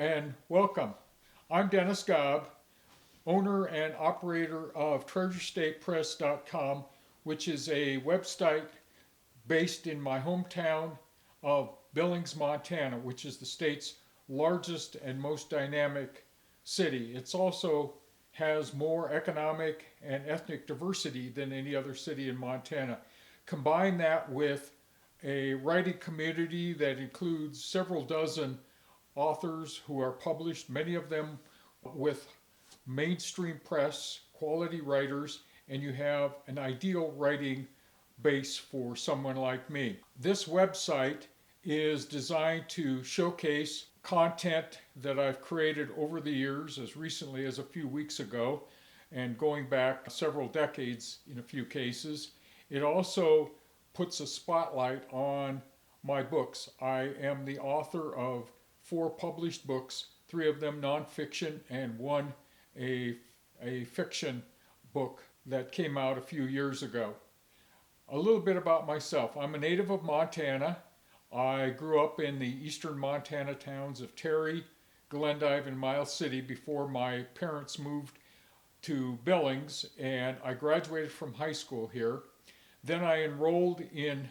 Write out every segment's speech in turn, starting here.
and welcome. I'm Dennis Gaub, owner and operator of TreasureStatePress.com, which is a website based in my hometown of Billings, Montana, which is the state's largest and most dynamic city. It also has more economic and ethnic diversity than any other city in Montana. Combine that with a writing community that includes several dozen authors who are published, many of them with mainstream press, quality writers, and you have an ideal writing base for someone like me. This website is designed to showcase content that I've created over the years, as recently as a few weeks ago, and going back several decades in a few cases. It also puts a spotlight on my books. I am the author of 4 published books, 3 of them nonfiction and 1 a fiction book that came out a few years ago. A little bit about myself. I'm a native of Montana. I grew up in the eastern Montana towns of Terry, Glendive, and Miles City before my parents moved to Billings, and I graduated from high school here. Then I enrolled in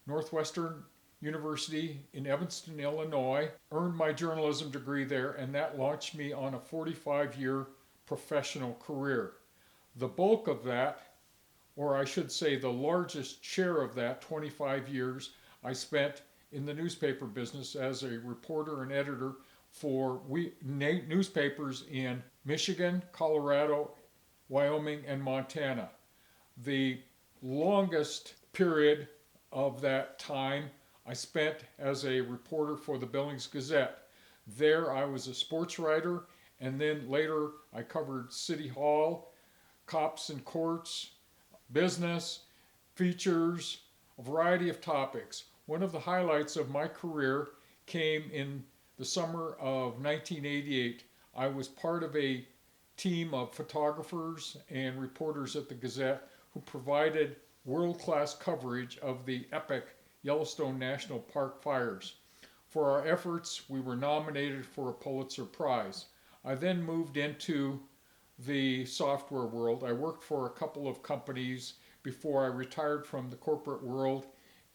Northwestern University in Evanston, Illinois, earned my journalism degree there, and that launched me on a 45-year professional career. The bulk of that, or I should say the largest share of that 25 years, I spent in the newspaper business as a reporter and editor for newspapers in Michigan, Colorado, Wyoming, and Montana. The longest period of that time I spent as a reporter for the Billings Gazette. There I was a sports writer, and then later I covered City Hall, cops and courts, business, features, a variety of topics. One of the highlights of my career came in the summer of 1988. I was part of a team of photographers and reporters at the Gazette who provided world-class coverage of the epic Yellowstone National Park fires. For our efforts, we were nominated for a Pulitzer Prize. I then moved into the software world. I worked for a couple of companies before I retired from the corporate world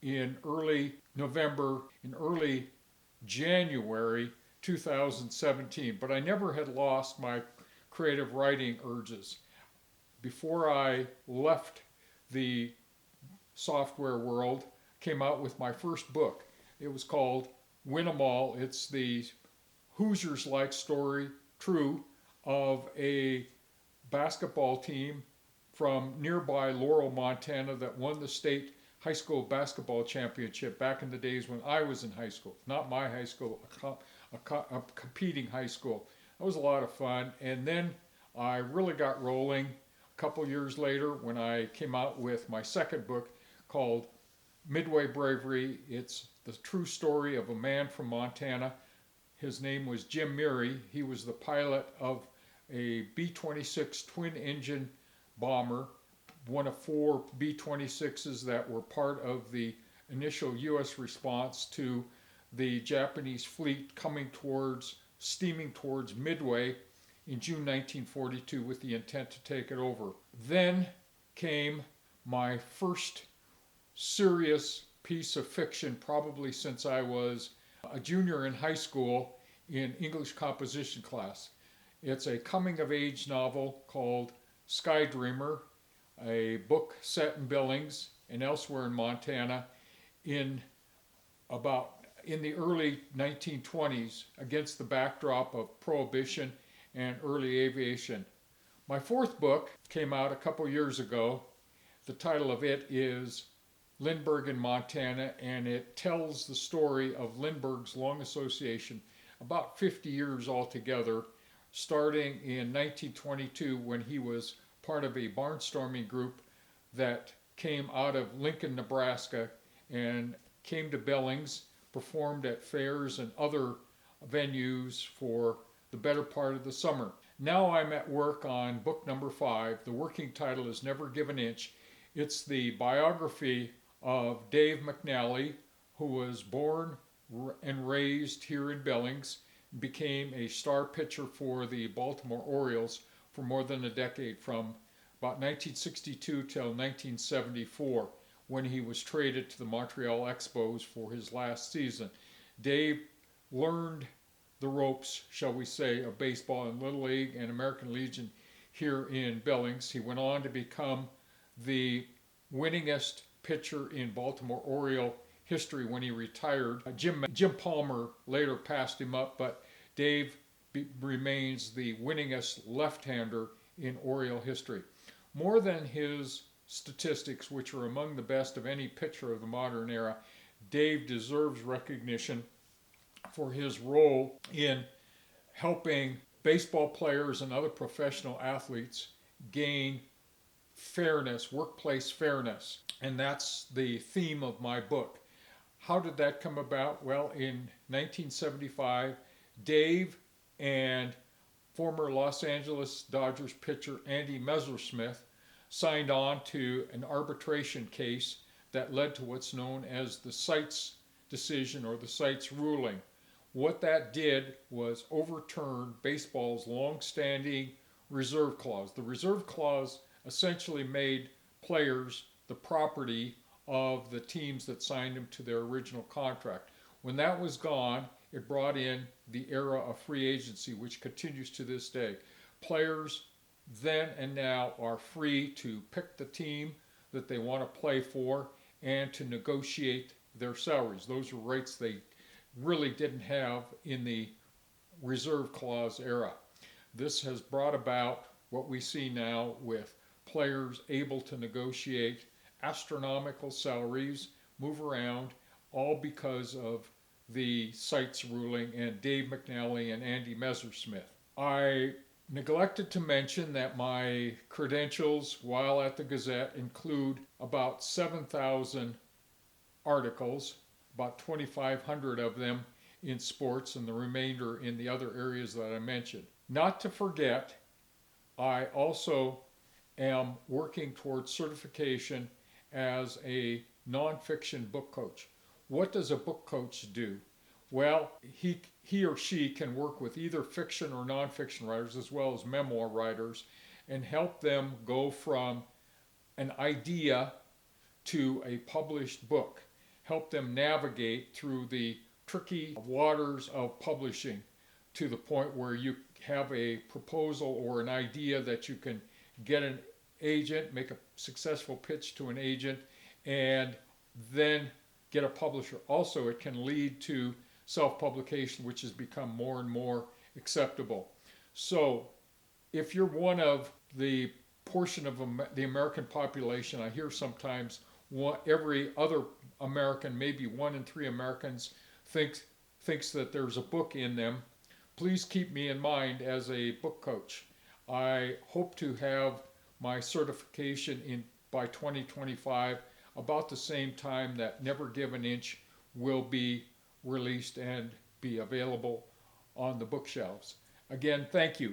in early January 2017, but I never had lost my creative writing urges. Before I left the software world, came out with my first book. It was called Win 'Em All. It's the Hoosiers-like story, true, of a basketball team from nearby Laurel, Montana that won the state high school basketball championship back in the days when I was in high school. Not my high school, a competing high school. That was a lot of fun. And then I really got rolling a couple years later when I came out with my second book called Midway Bravery. It's the true story of a man from Montana. His name was Jim Meary. He was the pilot of a B-26 twin-engine bomber, one of 4 B-26s that were part of the initial U.S. response to the Japanese fleet steaming towards Midway in June 1942 with the intent to take it over. Then came my first serious piece of fiction, probably since I was a junior in high school in English composition class. It's a coming-of-age novel called Sky Dreamer, a book set in Billings and elsewhere in Montana in the early 1920s against the backdrop of Prohibition and early aviation. My fourth book came out a couple years ago. The title of it is Lindbergh in Montana, and it tells the story of Lindbergh's long association, about 50 years altogether, starting in 1922 when he was part of a barnstorming group that came out of Lincoln, Nebraska, and came to Billings, performed at fairs and other venues for the better part of the summer. Now I'm at work on book number 5. The working title is Never Give an Inch. It's the biography of Dave McNally, who was born and raised here in Billings. became a star pitcher for the Baltimore Orioles for more than a decade, from about 1962 till 1974, when he was traded to the Montreal Expos for his last season. Dave learned the ropes, shall we say, of baseball in Little League and American Legion here in Billings. He went on to become the winningest pitcher in Baltimore Oriole history when he retired. Jim Palmer later passed him up, but Dave remains the winningest left-hander in Oriole history. More than his statistics, which are among the best of any pitcher of the modern era, Dave deserves recognition for his role in helping baseball players and other professional athletes gain fairness, workplace fairness. And that's the theme of my book. How did that come about? Well, in 1975, Dave and former Los Angeles Dodgers pitcher Andy Messersmith signed on to an arbitration case that led to what's known as the Seitz decision or the Seitz ruling. What that did was overturn baseball's long-standing reserve clause. The reserve clause essentially made players the property of the teams that signed them to their original contract. When that was gone, it brought in the era of free agency, which continues to this day. Players then and now are free to pick the team that they want to play for and to negotiate their salaries. Those are rights they really didn't have in the reserve clause era. This has brought about what we see now with players able to negotiate astronomical salaries, move around, all because of the Seitz ruling and Dave McNally and Andy Messersmith. I neglected to mention that my credentials while at the Gazette include about 7,000 articles, about 2,500 of them in sports and the remainder in the other areas that I mentioned. Not to forget, I also am working towards certification as a nonfiction book coach. What does a book coach do? Well, he or she can work with either fiction or nonfiction writers as well as memoir writers and help them go from an idea to a published book, help them navigate through the tricky waters of publishing to the point where you have a proposal or an idea that you can get an agent, make a successful pitch to an agent, and then get a publisher. Also, it can lead to self-publication, which has become more and more acceptable. So, if you're one of the portion of the American population, I hear sometimes every other American, maybe 1 in 3 Americans, thinks that there's a book in them. Please keep me in mind as a book coach. I hope to have my certification by 2025, about the same time that Never Give an Inch will be released and be available on the bookshelves. Again, thank you.